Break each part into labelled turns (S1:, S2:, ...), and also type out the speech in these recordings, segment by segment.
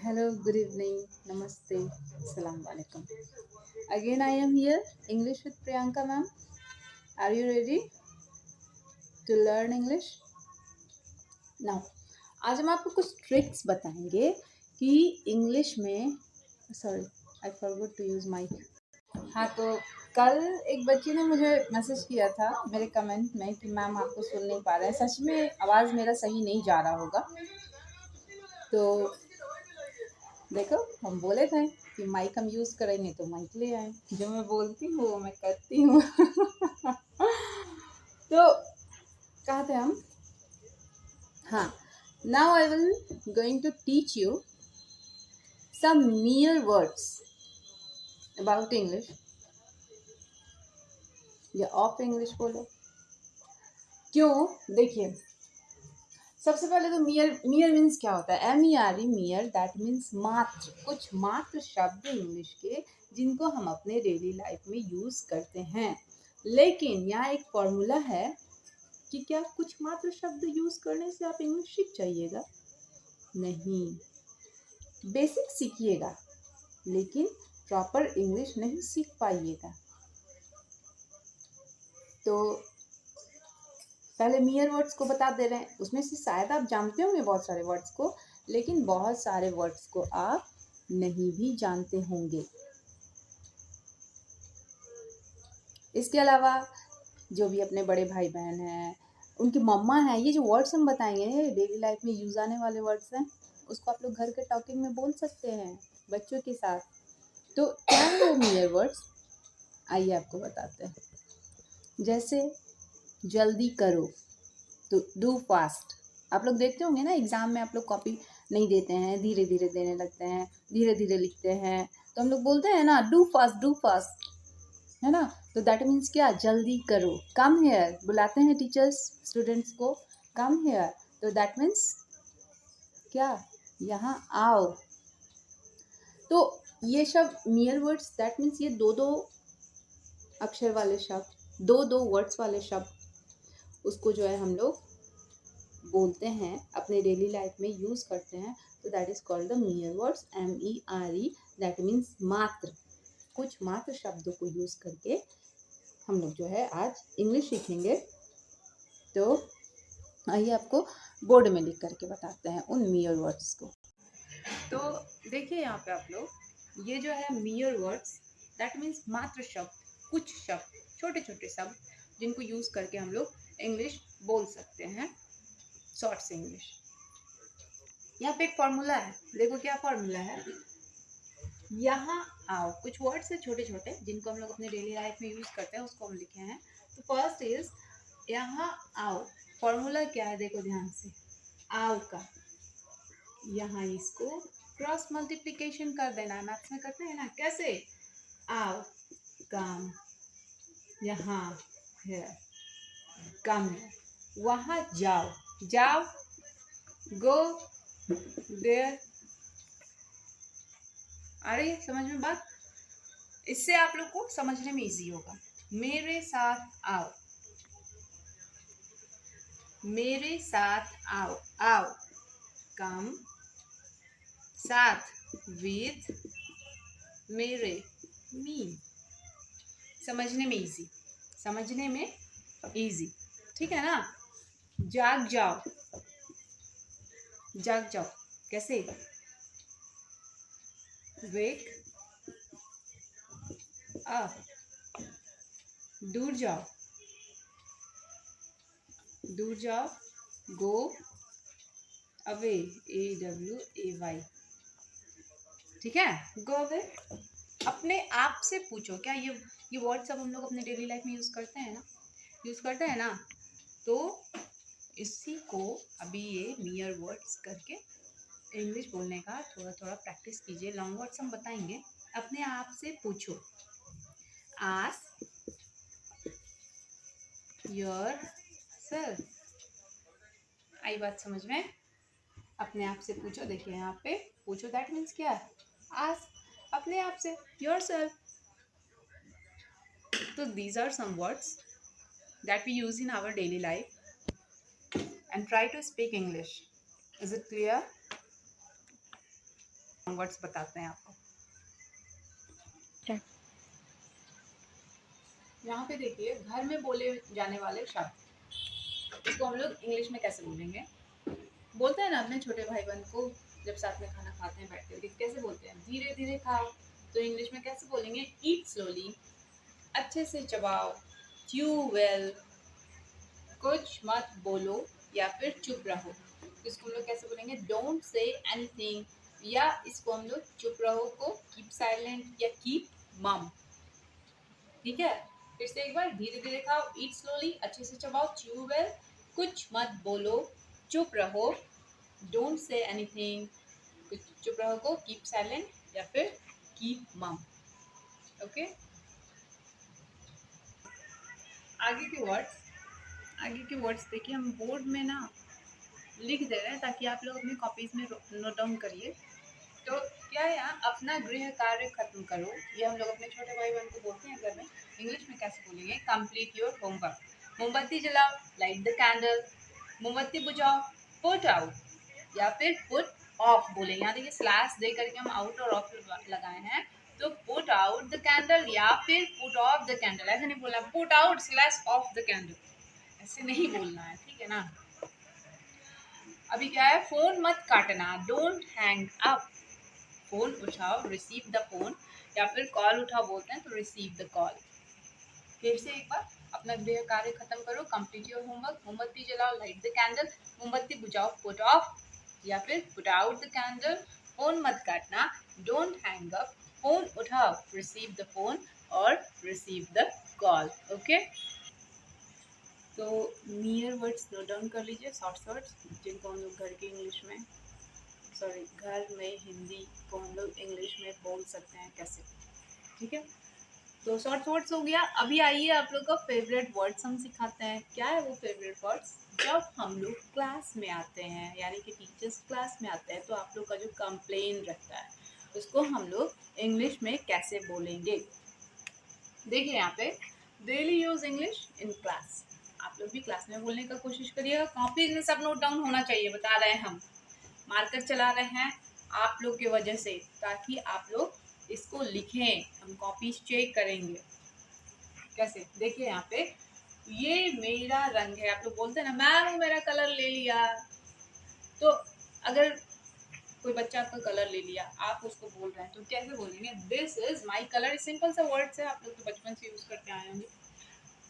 S1: Hello, good evening, Namaste, Assalamu alaikum. Again, I am here, English with Priyanka ma'am. Are you ready to learn English? Now, आज हम आपको कुछ tricks बताएंगे कि English में sorry I forgot to use mic. हाँ, तो कल एक बच्ची ने मुझे मैसेज किया था मेरे कमेंट में कि मैम आपको सुन नहीं पा रहे हैं। सच में आवाज़ मेरा सही नहीं जा रहा होगा, तो देखो हम बोले थे कि माइक हम यूज़ करेंगे तो माइक ले आए। जो मैं बोलती हूँ वो मैं करती हूँ। तो कहाँ थे हम? हाँ, now I will going to teach you some mere words about English या ऑफ इंग्लिश बोलो। क्यों? देखिए, सबसे पहले तो मियर मीन्स क्या होता है? MERE मियर, दैट मीन्स मात्र, कुछ मात्र शब्द इंग्लिश के जिनको हम अपने डेली लाइफ में यूज़ करते हैं। लेकिन यहाँ एक फॉर्मूला है कि क्या कुछ मात्र शब्द यूज़ करने से आप इंग्लिश सीख जाइएगा? नहीं, बेसिक सीखिएगा लेकिन प्रॉपर इंग्लिश नहीं सीख पाइएगा। तो पहले मियर वर्ड्स को बता दे रहे हैं, उसमें से शायद आप जानते होंगे बहुत सारे वर्ड्स को, लेकिन बहुत सारे वर्ड्स को आप नहीं भी जानते होंगे। इसके अलावा जो भी अपने बड़े भाई बहन हैं, उनकी मम्मा हैं, ये जो वर्ड्स हम बताएंगे डेली लाइफ में यूज़ आने वाले वर्ड्स हैं, उसको आप लोग घर के टॉकिंग में बोल सकते हैं बच्चों के साथ। तो क्या है वो मियर वर्ड्स? आइए आपको बताते हैं। जैसे जल्दी करो, तो डू फास्ट। आप लोग देखते होंगे ना, एग्ज़ाम में आप लोग कॉपी नहीं देते हैं, धीरे धीरे देने लगते हैं, धीरे धीरे लिखते हैं, तो हम लोग बोलते हैं ना डू फास्ट, है ना? तो दैट मीन्स क्या? जल्दी करो। कम हेयर बुलाते हैं टीचर्स स्टूडेंट्स को, कम हेयर, तो दैट मीन्स क्या? यहाँ आओ। तो ये शब्द मियर वर्ड्स, दैट मीन्स ये दो दो अक्षर वाले शब्द, दो दो वर्ड्स वाले शब्द, उसको जो है हम लोग बोलते हैं, अपने डेली लाइफ में यूज़ करते हैं, तो that is called the मियर words, MERE, that means मात्र, कुछ मात्र शब्दों को यूज़ करके हम लोग जो है आज इंग्लिश सीखेंगे। तो आइए आपको बोर्ड में लिख करके बताते हैं उन मियर वर्ड्स को। तो देखिए यहाँ पे आप लोग, ये जो है मियर वर्ड्स, दैट मीन्स मात्र शब्द, कुछ शब्द, छोटे छोटे शब्द जिनको यूज़ करके हम लोग इंग्लिश बोल सकते हैं, शॉर्ट से इंग्लिश। यहाँ पे एक फॉर्मूला है, देखो क्या फॉर्मूला है। यहाँ आओ, कुछ वर्ड्स है छोटे छोटे जिनको हम लोग अपने डेली लाइफ में यूज़ करते हैं, उसको हम लिखे हैं। तो फर्स्ट इज यहाँ आओ। फॉर्मूला क्या है देखो ध्यान से, आओ का यहाँ इसको क्रॉस मल्टीप्लिकेशन कर देना है। मैथ्स में करते हैं ना, कैसे? आओ, कम, यहाँ है, कम है, वहाँ जाओ, जाओ, गो देयर। आ रही है समझ में बात? इससे आप लोग को समझने में इजी होगा। मेरे साथ आओ, मेरे साथ आओ, आओ, कम, साथ, विथ, मेरे, मी। समझने में इजी, समझने में इजी, ठीक है ना? जाग जाओ, जाग जाओ, कैसे? Wake up. दूर जाओ, दूर जाओ, गो अवे, AWAY, ठीक है? Go away. अपने आप से पूछो, क्या ये वर्ड सब हम लोग अपने डेली लाइफ में यूज़ करते हैं ना, यूज़ करते हैं ना? तो इसी को अभी ये मियर वर्ड्स करके इंग्लिश बोलने का थोड़ा थोड़ा प्रैक्टिस कीजिए। लॉन्ग वर्ड्स हम बताएंगे, अपने आप से पूछो। Ask yourself. आई बात समझ में? अपने आप से पूछो। देखिए यहाँ पे पूछो, दैट मीन्स क्या? आस्क, अपने आप से, योरसेल्फ। तो these are some words that we use in our daily life and try to speak English. Is it clear? Words बताते हैं आपको। यहाँ पे देखिए, घर में बोले जाने वाले शब्द, इसको हम लोग इंग्लिश में कैसे बोलेंगे? बोलते हैं ना अपने छोटे भाई बहन को, जब साथ में खाना खाते हैं बैठ के, कैसे बोलते हैं? धीरे धीरे खाओ। तो इंग्लिश में कैसे बोलेंगे? ईट स्लोली, अच्छे से चबाओ, च्यू वेल, कुछ मत बोलो या फिर चुप रहो। इसको हम लोग कैसे बोलेंगे? डोंट से एनीथिंग, या इसको हम लोग चुप रहो को कीप साइलेंट या कीप मम। ठीक है, फिर से एक बार, धीरे धीरे खाओ, ईट स्लोली, अच्छे से चबाओ, च्यू वेल, कुछ मत बोलो, चुप रहो, डोंट से एनीथिंग, चुप रहो को कीप साइलेंट या फिर कीप मम। ओके, आगे के वर्ड्स देखिए, हम बोर्ड में ना लिख दे रहे हैं ताकि आप लोग अपनी कॉपीज में नोट डाउन करिए। तो क्या है, यहाँ अपना गृह कार्य खत्म करो, ये हम लोग अपने छोटे भाई बहन को बोलते हैं घर में। इंग्लिश में कैसे बोलेंगे? कंप्लीट योर होमवर्क, मोमबत्ती जलाओ, लाइट द कैंडल, मोमबत्ती बुझाओ, पुट आउट या फिर पुट ऑफ बोलेंगे। यहाँ देखिए स्लैश दे करके हम आउट और ऑफ लगाए हैं, तो पुट आउट द कैंडल या फिर पुट ऑफ द कैंडल, ऐसा नहीं बोलना put out slash of the candle, ऐसे नहीं बोलना है, ठीक है ना। अभी क्या है, फोन मत काटना, डोंट हैंग अप, फोन उठाओ, रिसीव द फोन, या फिर कॉल उठाओ बोलते हैं तो रिसीव द कॉल। फिर से एक बार, अपना गृह कार्य खत्म करो, कंप्लीट योर होमवर्क, मोमबत्ती जलाओ, लाइट द कैंडल, मोमबत्ती बुझाओ, पुट ऑफ या फिर put out the candle, phone मत काटना, डोंट हैंग अप, फोन उठाओ, रिसीव द फोन और रिसीव द कॉल। ओके, तो नियर वर्ड्स नोट डाउन कर लीजिए, शॉर्ट वर्ड्स, जिनको हम लोग घर की इंग्लिश में, सॉरी घर में हिंदी को हम लोग इंग्लिश में बोल सकते हैं कैसे। ठीक है, तो शॉर्ट वर्ड्स हो गया। अभी आइए आप लोग का फेवरेट वर्ड्स हम सिखाते हैं। क्या है वो फेवरेट वर्ड्स? जब हम लोग क्लास में आते हैं, यानी कि टीचर्स क्लास में आते हैं, तो आप लोग का जो कंप्लेन रहता है उसको हम लोग इंग्लिश में कैसे बोलेंगे। देखिए यहाँ पे, daily use English in class, आप लोग भी क्लास में बोलने का कोशिश करिएगा। कॉपी में सब नोट डाउन होना चाहिए, बता रहे हैं हम, मार्कर चला रहे हैं आप लोग की वजह से, ताकि आप लोग इसको लिखें, हम कॉपीज चेक करेंगे। कैसे? देखिए यहाँ पे, ये मेरा रंग है, आप लोग बोलते हैं ना मैम मेरा कलर ले लिया, तो अगर कोई बच्चा आपका कलर ले लिया, आप उसको बोल रहे हैं तो कैसे बोलेंगे? This is my colour, simple सा वर्ड्स है, आप लोग तो बचपन से यूज करते आए होंगे।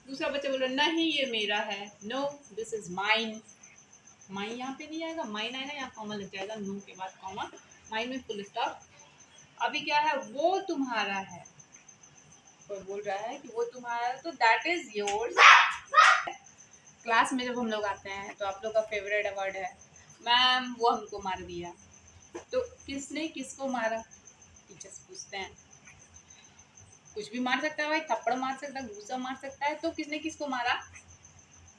S1: दूसरा बच्चा बोल रहा है नहीं ये मेरा है, no this is mine, mine यहाँ पे नहीं आएगा, माइन आएगा, यहाँ कॉमा लग जाएगा, नो के बाद कॉमा, माइन में फुल स्टॉप। अभी क्या है, वो तुम्हारा है, कोई बोल रहा है कि वो तुम्हारा है, तो दैट इज योर्स। क्लास में जब हम लोग आते हैं तो आप लोग का फेवरेट वर्ड है मैम वो हमको मार दिया, तो किसने किसको मारा? टीचर्स पूछते हैं, कुछ भी मार सकता है भाई, थप्पड़ मार सकता है, घूसा मार सकता है, तो किसने किसको मारा?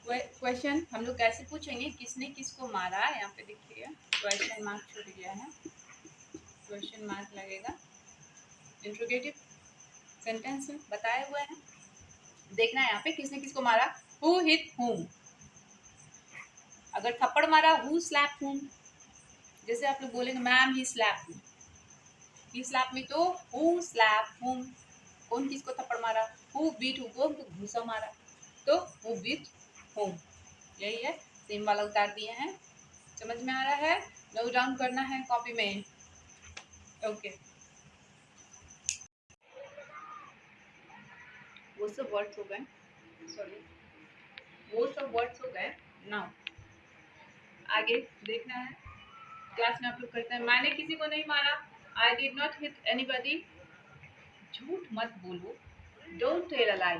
S1: क्वेश्चन हम लोग कैसे पूछेंगे किसने किसको मारा? यहाँ पे देखिए क्वेश्चन मार्क छूट गया है, क्वेश्चन मार्क लगेगा, इंट्रोगेटिव सेंटेंस में बताए हुए हैं, देखना है यहाँ पे किसने किसको मारा, हु हिट हुम। अगर थप्पड़ मारा, हु स्लैप हुम, जैसे आप लोग बोलेंगे मैम ही स्लैप मी, ही स्लैप मी, तो हु स्लैप हुम, कौन किसको थप्पड़ मारा? हु बीट हु को घूसा मारा, तो हु बीट हुम। यही है, सेम वाला उतार दिए हैं, समझ में आ रहा है? नोट डाउन करना है कॉपी में। ओके, वो सब वर्ड्स हो गए, सॉरी वो सब वर्ड्स हो गए। नाउ आगे देखना है, क्लास में आप लोग करते हैं मैंने किसी को नहीं मारा, I did not hit anybody, झूठ मत बोलो, डोंट टेल अ लाई,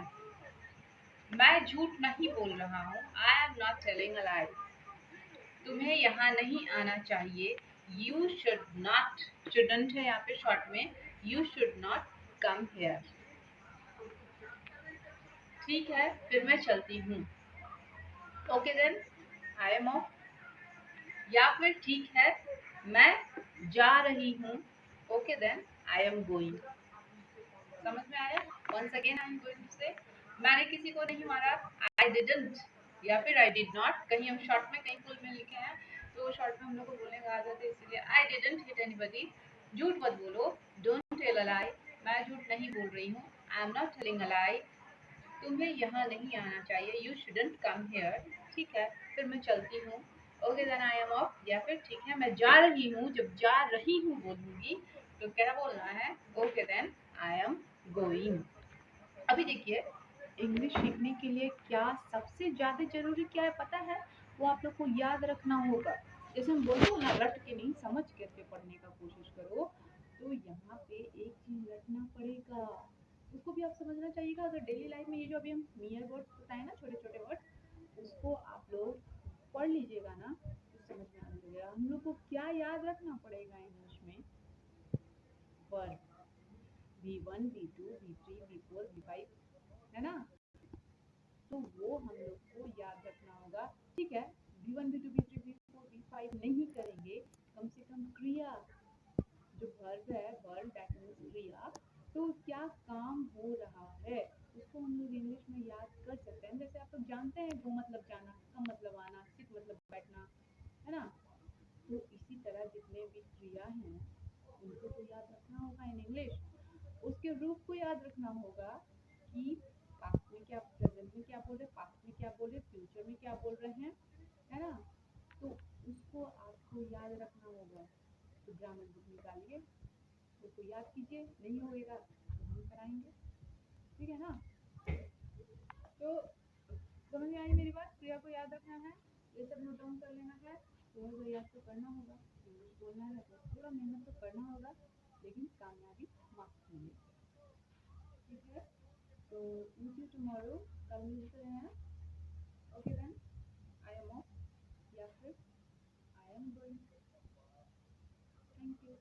S1: मैं झूठ नहीं बोल रहा हूँ, I am not telling a lie, तुम्हें यहाँ नहीं आना चाहिए, यू शुड नॉट, शुडंट है यहाँ पे शॉर्ट में, you should not come here. ठीक है, फिर मैं चलती हूँ, okay then I am off, या फिर ठीक है मैं जा रही हूँ, okay then I am going. समझ में आया? Once again I am going to say, मैंने किसी को नहीं मारा, आई डिडंट, या फिर आई डिड नॉट, कहीं हम शॉर्ट में कहीं फुल में लिखे हैं, तो शॉर्ट में हम लोग को बोलने का आदत है, इसलिए आई डिडंट हिट एनीबॉडी, झूठ मत बोलो, डोंट टेल अ लाई। मैं झूठ नहीं बोल रही हूँ, I am not telling a lie. तुम्हें यहाँ नहीं आना चाहिए, यू शुडंट कम हियर। ठीक है, फिर मैं चलती हूँ। Okay then I am off, या फिर ठीक है मैं जा रही हूँ। जब जा रही हूँ बोलूंगी तो क्या बोलना है? Okay then I am going. अभी देखिए, इंग्लिश सीखने के लिए क्या सबसे ज़्यादा ज़रूरी क्या है पता है? वो आप लोग को याद रखना होगा। जैसे हम बोलते हैं ना, रट के नहीं, समझ करके पढ़ने का कोशिश करो। तो यहाँ पे एक चीज़ रटना पड़ेगा, उसको भी आप समझना चाहिएगा। अगर डेली लाइफ में ये जो अभी हम नियर वर्ड्स बताए ना, छोटे छोटे वर्ड्स, उसको आप लोग पढ़ लीजिएगा ना तो समझ में आने लगेगा। हम लोग को क्या याद रखना पड़ेगा इंग्लिश में? Verb, V1 V2 V3 V4 V5, है ना? तो वो हम लोग को याद रखना होगा। ठीक है, V1 V2 V3 V4 V5 नहीं करेंगे, कम से कम क्रिया, जो वर्ब है, वर्ब दैट मीन्स क्रिया, तो क्या काम हो रहा है उसको हम लोग इंग्लिश में याद कर सकते हैं। जैसे आप लोग जानते हैं, गो मतलब जाना, कम मतलब आना, सिट मतलब बैठना, है ना? तो इसी तरह जितने भी क्रिया हैं उनको तो याद रखना होगा इन इंग्लिश। उसके रूप को याद रखना होगा कि पास्ट में क्या, प्रेजेंट में क्या बोल रहे, पास्ट में क्या बोल रहे, फ्यूचर में क्या बोल रहे हैं, है ना? तो उसको आपको याद रखना होगा। तो ग्रामर बुक निकालिए, उसको याद कीजिए। नहीं होएगा तो हम कराएंगे, ठीक है ना? तो समझ में आई मेरी बात? क्रिया को याद रखना है, ये सब नोट डाउन कर लेना है। तो याद तो करना होगा, इंग्लिश बोलना है तो थोड़ा मेहनत तो करना होगा, लेकिन कामयाबी मस्त मिलेगी। ठीक है, तो मीट यू टुमारो, कल मिलते हैं। Okay then, I am off, या फिर I am going. Thank you.